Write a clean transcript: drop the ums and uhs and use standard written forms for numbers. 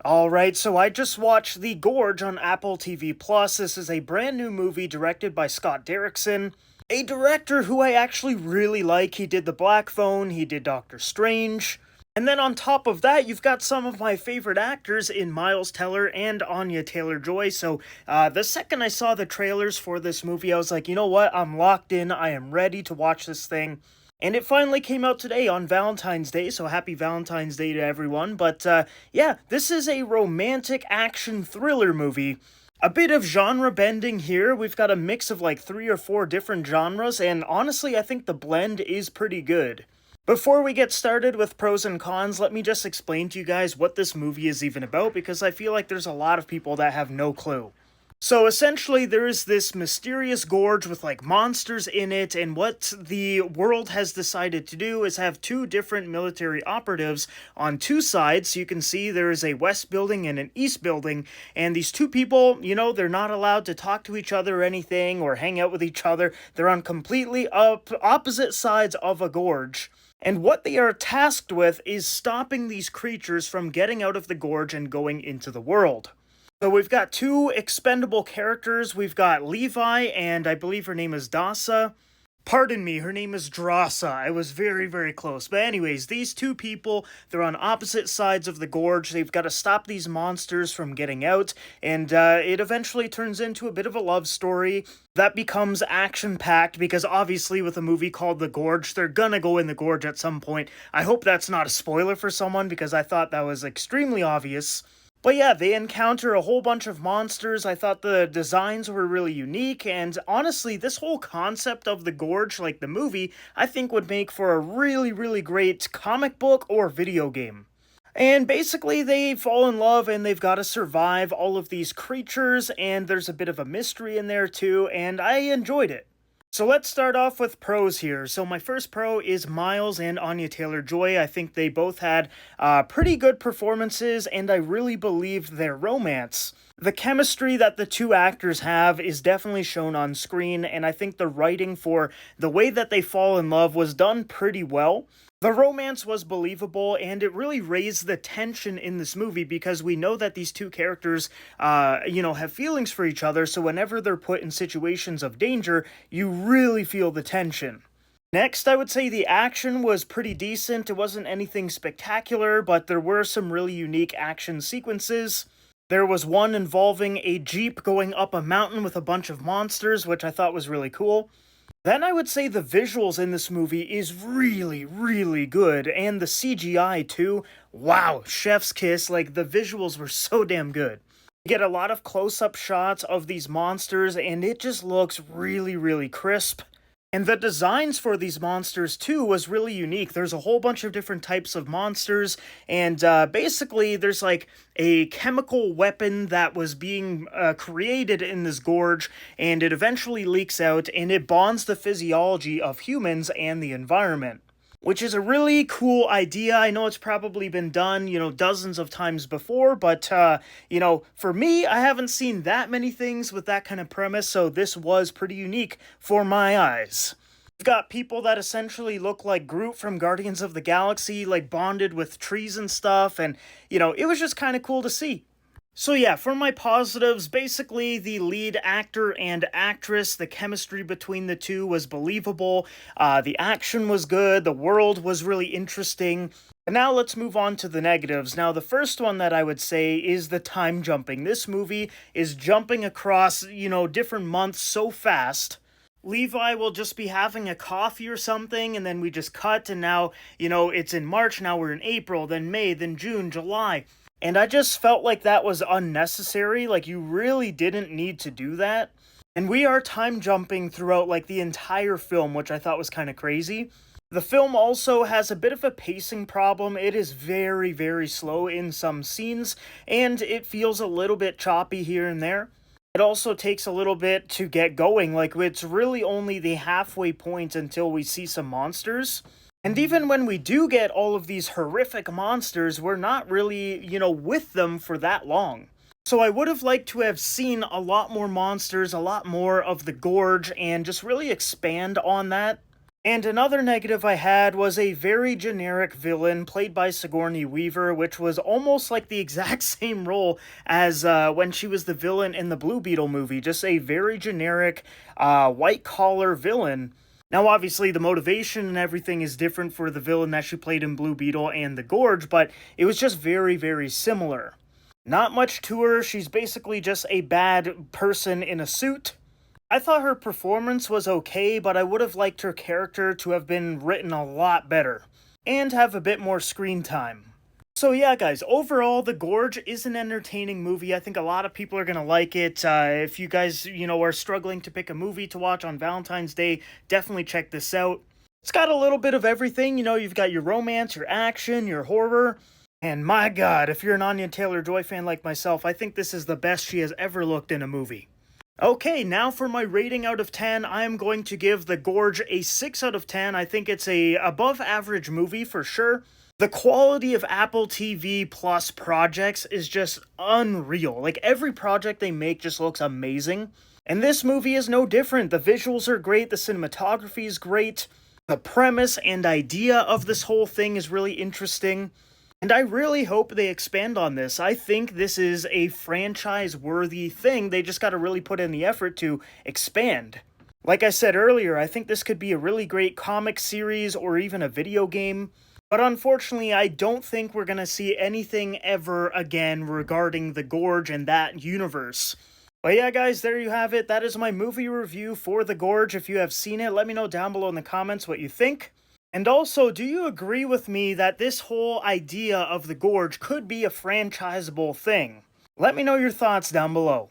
Alright, so I just watched The Gorge on Apple TV Plus. This is a brand new movie directed by Scott Derrickson, a director who I actually really like. He did The Black Phone, he did Doctor Strange. And then on top of that, you've got some of my favorite actors in Miles Teller and Anya Taylor-Joy. So the second I saw the trailers for this movie, I was like, you know what? I'm locked in. I am ready to watch this thing. And it finally came out today on Valentine's Day, so happy Valentine's Day to everyone. But yeah, this is a romantic action thriller movie. A bit of genre bending here. We've got a mix of like 3 or 4 different genres, and honestly, I think the blend is pretty good. Before we get started with pros and cons, let me just explain to you guys what this movie is even about, because I feel like there's a lot of people that have no clue. So essentially, there is this mysterious gorge with like monsters in it, and what the world has decided to do is have 2 different military operatives on 2 sides. So you can see there is a west building and an east building, and these 2 people, they're not allowed to talk to each other or anything or hang out with each other. They're on completely opposite sides of a gorge. And what they are tasked with is stopping these creatures from getting out of the gorge and going into the world. So we've got 2 expendable characters. We've got Levi, and I believe her name is Dasa. Pardon me, her name is Drasa. I was very, very close. But anyways, these 2 people, they're on opposite sides of the gorge. They've got to stop these monsters from getting out, and it eventually turns into a bit of a love story that becomes action-packed, because obviously with a movie called The Gorge, they're gonna go in the gorge at some point. I hope that's not a spoiler for someone, because I thought that was extremely obvious. But yeah, they encounter a whole bunch of monsters. I thought the designs were really unique, and honestly, this whole concept of the Gorge, like the movie, I think would make for a really, really great comic book or video game. And basically, they fall in love and they've got to survive all of these creatures, and there's a bit of a mystery in there too, and I enjoyed it. So let's start off with pros here. So my first pro is Miles and Anya Taylor-Joy. I think they both had pretty good performances, and I really believed their romance. The chemistry that the 2 actors have is definitely shown on screen, and I think the writing for the way that they fall in love was done pretty well. The romance was believable, and it really raised the tension in this movie, because we know that these 2 characters, have feelings for each other, so whenever they're put in situations of danger, you really feel the tension. Next, I would say the action was pretty decent. It wasn't anything spectacular, but there were some really unique action sequences. There was one involving a jeep going up a mountain with a bunch of monsters, which I thought was really cool. Then I would say the visuals in this movie is really, really good, and the CGI too. Wow, chef's kiss, like the visuals were so damn good. You get a lot of close-up shots of these monsters, and it just looks really, really crisp. And the designs for these monsters too was really unique. There's a whole bunch of different types of monsters, and basically there's like a chemical weapon that was being created in this gorge, and it eventually leaks out, and it bonds the physiology of humans and the environment. Which is a really cool idea. I know it's probably been done, dozens of times before, but, for me, I haven't seen that many things with that kind of premise, so this was pretty unique for my eyes. We've got people that essentially look like Groot from Guardians of the Galaxy, like bonded with trees and stuff, and, it was just kind of cool to see. So yeah, for my positives, basically the lead actor and actress, the chemistry between the 2 was believable, the action was good, the world was really interesting. And now let's move on to the negatives. Now the first one that I would say is the time jumping. This movie is jumping across, different months so fast. Levi will just be having a coffee or something, and then we just cut, and now, it's in March, now we're in April, then May, then June, July. And I just felt like that was unnecessary, like you really didn't need to do that. And we are time jumping throughout like the entire film, which I thought was kind of crazy. The film also has a bit of a pacing problem. It is very, very slow in some scenes, and it feels a little bit choppy here and there. It also takes a little bit to get going, like it's really only the halfway point until we see some monsters. And even when we do get all of these horrific monsters, we're not really, with them for that long. So I would have liked to have seen a lot more monsters, a lot more of the gorge, and just really expand on that. And another negative I had was a very generic villain played by Sigourney Weaver, which was almost like the exact same role as when she was the villain in the Blue Beetle movie. Just a very generic white collar villain. Now, obviously, the motivation and everything is different for the villain that she played in Blue Beetle and The Gorge, but it was just very, very similar. Not much to her. She's basically just a bad person in a suit. I thought her performance was okay, but I would have liked her character to have been written a lot better and have a bit more screen time. So yeah, guys, overall, The Gorge is an entertaining movie. I think a lot of people are going to like it. If you guys, are struggling to pick a movie to watch on Valentine's Day, definitely check this out. It's got a little bit of everything. You've got your romance, your action, your horror. And my god, if you're an Anya Taylor-Joy fan like myself, I think this is the best she has ever looked in a movie. Okay, now for my rating out of 10, I am going to give The Gorge a 6 out of 10. I think it's a above average movie for sure. The quality of Apple TV Plus projects is just unreal. Like, every project they make just looks amazing. And this movie is no different. The visuals are great, the cinematography is great, the premise and idea of this whole thing is really interesting. And I really hope they expand on this. I think this is a franchise-worthy thing. They just got to really put in the effort to expand. Like I said earlier, I think this could be a really great comic series or even a video game. But unfortunately, I don't think we're going to see anything ever again regarding The Gorge and that universe. But yeah, guys, there you have it. That is my movie review for The Gorge. If you have seen it, let me know down below in the comments what you think. And also, do you agree with me that this whole idea of The Gorge could be a franchisable thing? Let me know your thoughts down below.